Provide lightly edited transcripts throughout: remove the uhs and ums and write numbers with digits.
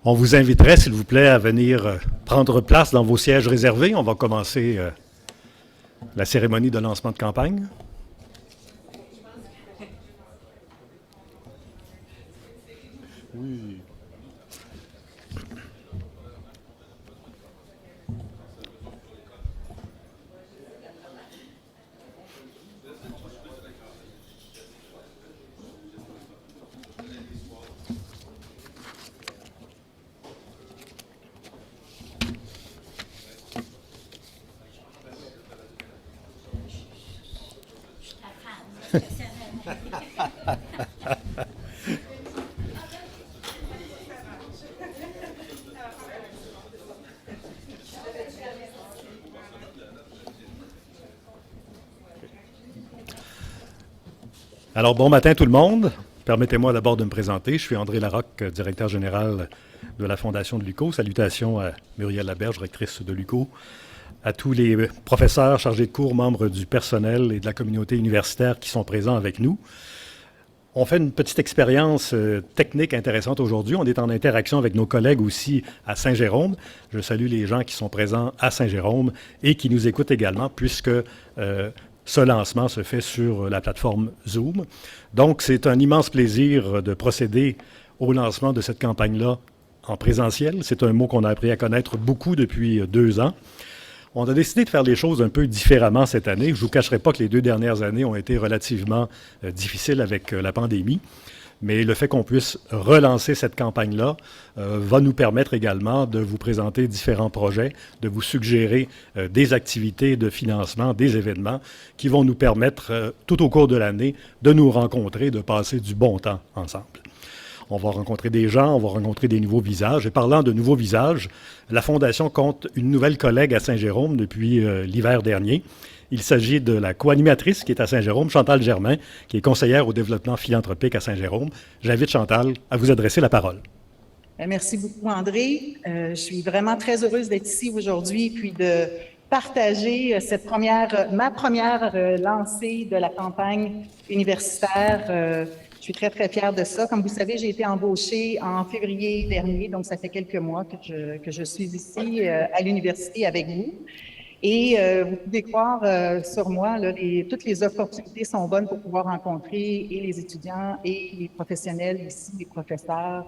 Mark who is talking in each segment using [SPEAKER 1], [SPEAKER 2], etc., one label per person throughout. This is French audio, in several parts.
[SPEAKER 1] On vous inviterait, s'il vous plaît, à venir prendre place dans vos sièges réservés. On va commencer la cérémonie de lancement de campagne. Oui. Alors, bon matin tout le monde. Permettez-moi d'abord de me présenter. Je suis André Larocque, directeur général de la Fondation de l'UQO. Salutations à Muriel Laberge, rectrice de l'UQO, à tous les professeurs chargés de cours, membres du personnel et de la communauté universitaire qui sont présents avec nous. On fait une petite expérience technique intéressante aujourd'hui. On est en interaction avec nos collègues aussi à Saint-Jérôme. Je salue les gens qui sont présents à Saint-Jérôme et qui nous écoutent également puisque ce lancement se fait sur la plateforme Zoom. Donc, c'est un immense plaisir de procéder au lancement de cette campagne-là en présentiel. C'est un mot qu'on a appris à connaître beaucoup depuis 2 ans. On a décidé de faire les choses un peu différemment cette année. Je ne vous cacherai pas que les 2 dernières années ont été relativement difficiles avec la pandémie. Mais le fait qu'on puisse relancer cette campagne-là va nous permettre également de vous présenter différents projets, de vous suggérer des activités de financement, des événements qui vont nous permettre tout au cours de l'année de nous rencontrer, de passer du bon temps ensemble. On va rencontrer des gens, on va rencontrer des nouveaux visages. Et parlant de nouveaux visages, la Fondation compte une nouvelle collègue à Saint-Jérôme depuis l'hiver dernier. Il s'agit de la co-animatrice qui est à Saint-Jérôme, Chantal Germain, qui est conseillère au développement philanthropique à Saint-Jérôme. J'invite Chantal à vous adresser la parole.
[SPEAKER 2] Merci beaucoup, André. Je suis vraiment très heureuse d'être ici aujourd'hui puis de partager ma première lancée de la campagne universitaire. Je suis très, très fière de ça. Comme vous savez, j'ai été embauchée en février dernier, donc ça fait quelques mois que je suis ici à l'université avec vous. Et vous pouvez croire sur moi, là, toutes les opportunités sont bonnes pour pouvoir rencontrer et les étudiants et les professionnels ici, les professeurs.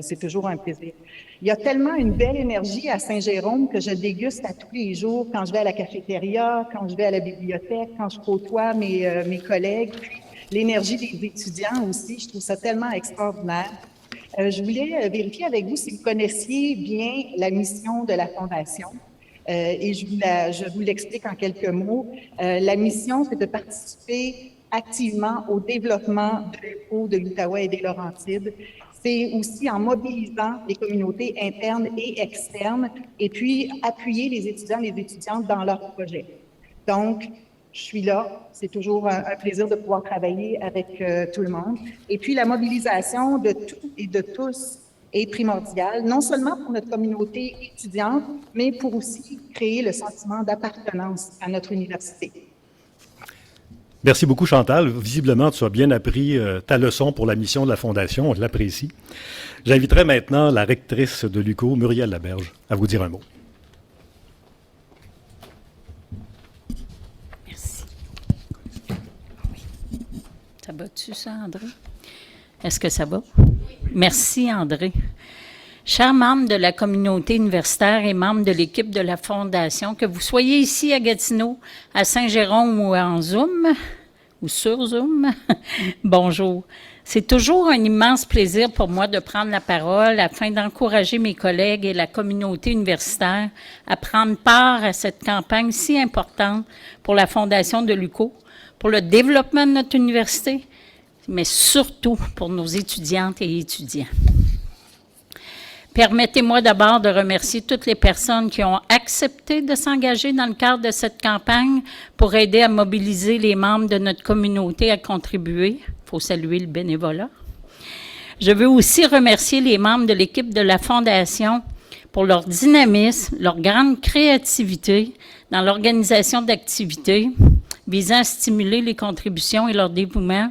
[SPEAKER 2] C'est toujours un plaisir. Il y a tellement une belle énergie à Saint-Jérôme que je déguste à tous les jours quand je vais à la cafétéria, quand je vais à la bibliothèque, quand je côtoie mes collègues. L'énergie des étudiants aussi, je trouve ça tellement extraordinaire. Je voulais vérifier avec vous si vous connaissiez bien la mission de la Fondation. Et je vous l'explique en quelques mots. La mission, c'est de participer activement au développement de l'UQO, de l'Outaouais et des Laurentides. C'est aussi en mobilisant les communautés internes et externes et puis appuyer les étudiants et les étudiantes dans leurs projets. Donc, je suis là. C'est toujours un plaisir de pouvoir travailler avec tout le monde. Et puis, la mobilisation de tout et de tous est primordiale, non seulement pour notre communauté étudiante, mais pour aussi créer le sentiment d'appartenance à notre université.
[SPEAKER 1] Merci beaucoup, Chantal. Visiblement, tu as bien appris ta leçon pour la mission de la Fondation. On l'apprécie. J'inviterai maintenant la rectrice de l'UQO, Muriel Laberge, à vous dire un mot.
[SPEAKER 3] Merci. Ça va-tu, ça, André? Est-ce que ça va? Merci, André. Chers membres de la communauté universitaire et membres de l'équipe de la Fondation, que vous soyez ici à Gatineau, à Saint-Jérôme ou en Zoom, ou sur Zoom, bonjour. C'est toujours un immense plaisir pour moi de prendre la parole afin d'encourager mes collègues et la communauté universitaire à prendre part à cette campagne si importante pour la Fondation de l'UQO, pour le développement de notre université, mais surtout pour nos étudiantes et étudiants. Permettez-moi d'abord de remercier toutes les personnes qui ont accepté de s'engager dans le cadre de cette campagne pour aider à mobiliser les membres de notre communauté à contribuer. Il faut saluer le bénévolat. Je veux aussi remercier les membres de l'équipe de la Fondation pour leur dynamisme, leur grande créativité dans l'organisation d'activités visant à stimuler les contributions et leur dévouement,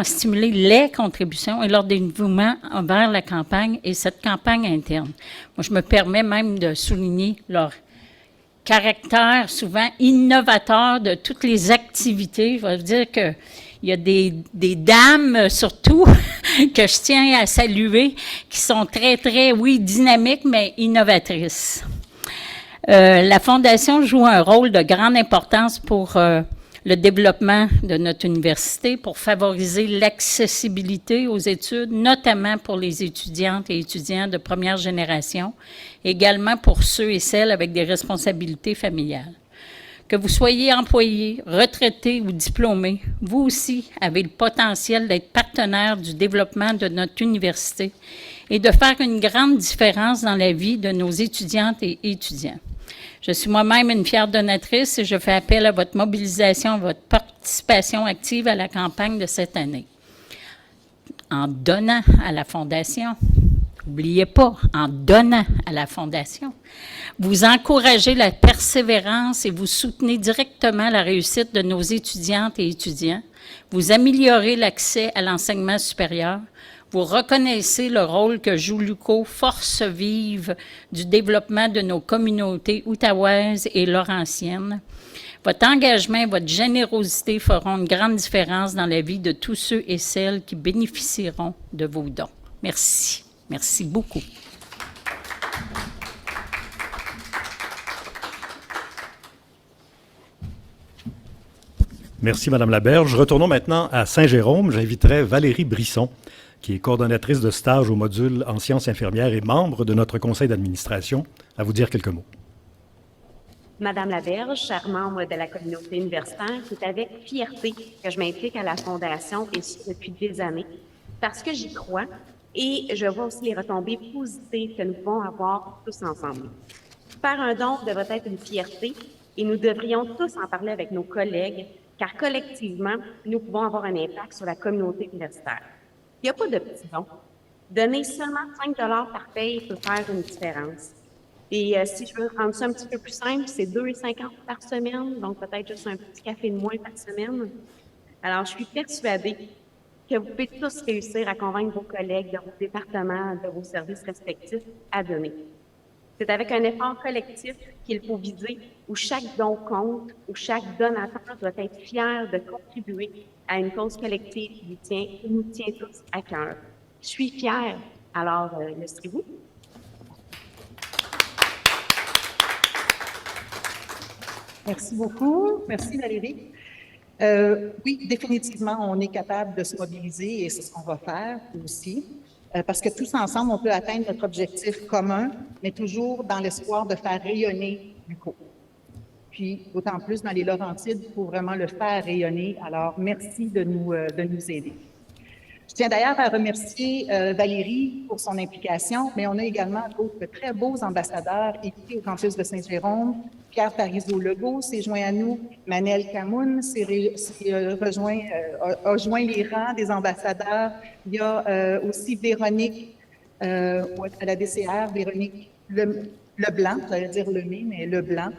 [SPEAKER 3] stimuler les contributions et leur dévouement envers la campagne et cette campagne interne. Moi, je me permets même de souligner leur caractère souvent innovateur de toutes les activités. Je veux dire qu'il y a des dames, surtout, que je tiens à saluer, qui sont très, très, oui, dynamiques, mais innovatrices. La Fondation joue un rôle de grande importance pour le développement de notre université, pour favoriser l'accessibilité aux études, notamment pour les étudiantes et étudiants de première génération, également pour ceux et celles avec des responsabilités familiales. Que vous soyez employé, retraité ou diplômé, vous aussi avez le potentiel d'être partenaire du développement de notre université et de faire une grande différence dans la vie de nos étudiantes et étudiants. Je suis moi-même une fière donatrice et je fais appel à votre mobilisation, à votre participation active à la campagne de cette année. En donnant à la Fondation, n'oubliez pas, en donnant à la Fondation, vous encouragez la persévérance et vous soutenez directement la réussite de nos étudiantes et étudiants, vous améliorez l'accès à l'enseignement supérieur, vous reconnaissez le rôle que joue l'UQO, force vive du développement de nos communautés outaouaises et laurentiennes. Votre engagement et votre générosité feront une grande différence dans la vie de tous ceux et celles qui bénéficieront de vos dons. Merci. Merci beaucoup.
[SPEAKER 1] Merci, Mme Laberge. Retournons maintenant à Saint-Jérôme. J'inviterai Valérie Brisson, qui est coordonnatrice de stage au module en sciences infirmières et membre de notre conseil d'administration, à vous dire quelques mots.
[SPEAKER 4] Madame Laberge, chère membre de la communauté universitaire, c'est avec fierté que je m'implique à la Fondation, et ce depuis des années, parce que j'y crois et je vois aussi les retombées positives que nous pouvons avoir tous ensemble. Faire un don devrait être une fierté et nous devrions tous en parler avec nos collègues, car collectivement, nous pouvons avoir un impact sur la communauté universitaire. Il n'y a pas de petits dons. Donner seulement 5 $ par paye peut faire une différence. Et si je veux rendre ça un petit peu plus simple, c'est 2,50 $ par semaine, donc peut-être juste un petit café de moins par semaine. Alors, je suis persuadée que vous pouvez tous réussir à convaincre vos collègues de vos départements, de vos services respectifs à donner. C'est avec un effort collectif qu'il faut viser, où chaque don compte, où chaque donateur doit être fier de contribuer à une cause collective qui nous tient tous à cœur. Je suis fière, alors le serez-vous?
[SPEAKER 2] Merci beaucoup. Merci Valérie. Oui, définitivement, on est capable de se mobiliser et c'est ce qu'on va faire aussi. Parce que tous ensemble, on peut atteindre notre objectif commun, mais toujours dans l'espoir de faire rayonner l'UQO. Puis, d'autant plus dans les Laurentides, il faut vraiment le faire rayonner. Alors, merci de nous aider. Je tiens d'ailleurs à remercier Valérie pour son implication, mais on a également d'autres très beaux ambassadeurs ici au campus de Saint-Jérôme. Pierre Parizeau-Legault s'est joint à nous. Manel Camoun a joint les rangs des ambassadeurs. Il y a aussi Véronique à la DCR, Véronique Leblanc, j'allais dire Lemay, mais Leblanc,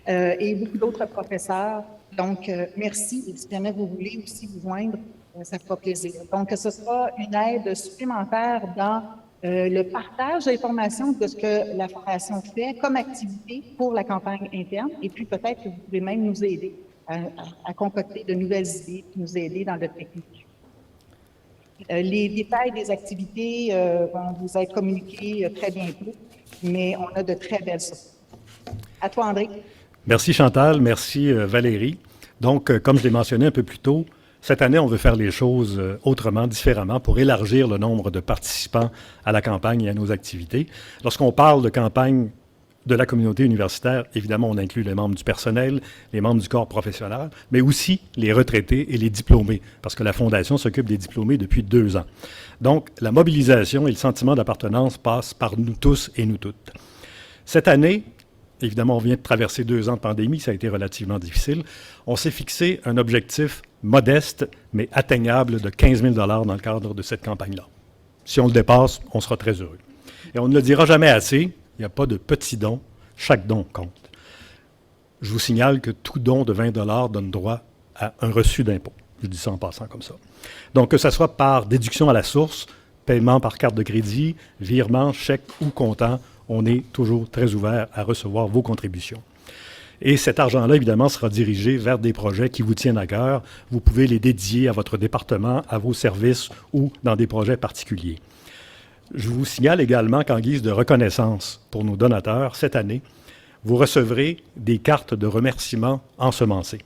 [SPEAKER 2] et beaucoup d'autres professeurs. Donc, merci. Et si jamais vous voulez aussi vous joindre, ça fera plaisir. Donc, ce sera une aide supplémentaire dans le partage d'informations de ce que la Fondation fait comme activité pour la campagne interne. Et puis, peut-être que vous pouvez même nous aider à concocter de nouvelles idées, nous aider dans le technique. Les détails des activités vont vous être communiqués très bientôt, mais on a de très belles choses. À toi, André.
[SPEAKER 1] Merci, Chantal. Merci, Valérie. Donc, comme je l'ai mentionné un peu plus tôt, cette année, on veut faire les choses autrement, différemment, pour élargir le nombre de participants à la campagne et à nos activités. Lorsqu'on parle de campagne de la communauté universitaire, évidemment, on inclut les membres du personnel, les membres du corps professionnel, mais aussi les retraités et les diplômés, parce que la Fondation s'occupe des diplômés depuis 2 ans. Donc, la mobilisation et le sentiment d'appartenance passent par nous tous et nous toutes. Cette année, évidemment, on vient de traverser 2 ans de pandémie, ça a été relativement difficile. On s'est fixé un objectif modeste, mais atteignable de 15 000 $ dans le cadre de cette campagne-là. Si on le dépasse, on sera très heureux. Et on ne le dira jamais assez, il n'y a pas de petits dons, chaque don compte. Je vous signale que tout don de 20 $ donne droit à un reçu d'impôt. Je dis ça en passant comme ça. Donc, que ce soit par déduction à la source, paiement par carte de crédit, virement, chèque ou comptant, on est toujours très ouvert à recevoir vos contributions. Et cet argent-là, évidemment, sera dirigé vers des projets qui vous tiennent à cœur. Vous pouvez les dédier à votre département, à vos services ou dans des projets particuliers. Je vous signale également qu'en guise de reconnaissance pour nos donateurs, cette année, vous recevrez des cartes de remerciement ensemencées.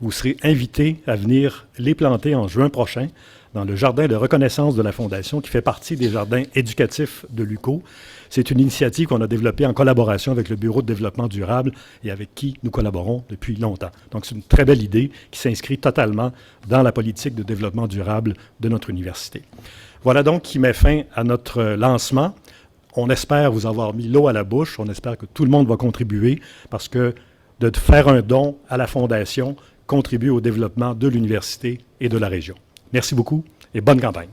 [SPEAKER 1] Vous serez invités à venir les planter en juin prochain dans le jardin de reconnaissance de la Fondation qui fait partie des jardins éducatifs de l'UQO. C'est une initiative qu'on a développée en collaboration avec le Bureau de développement durable et avec qui nous collaborons depuis longtemps. Donc, c'est une très belle idée qui s'inscrit totalement dans la politique de développement durable de notre université. Voilà donc qui met fin à notre lancement. On espère vous avoir mis l'eau à la bouche. On espère que tout le monde va contribuer parce que de faire un don à la Fondation contribue au développement de l'université et de la région. Merci beaucoup et bonne campagne.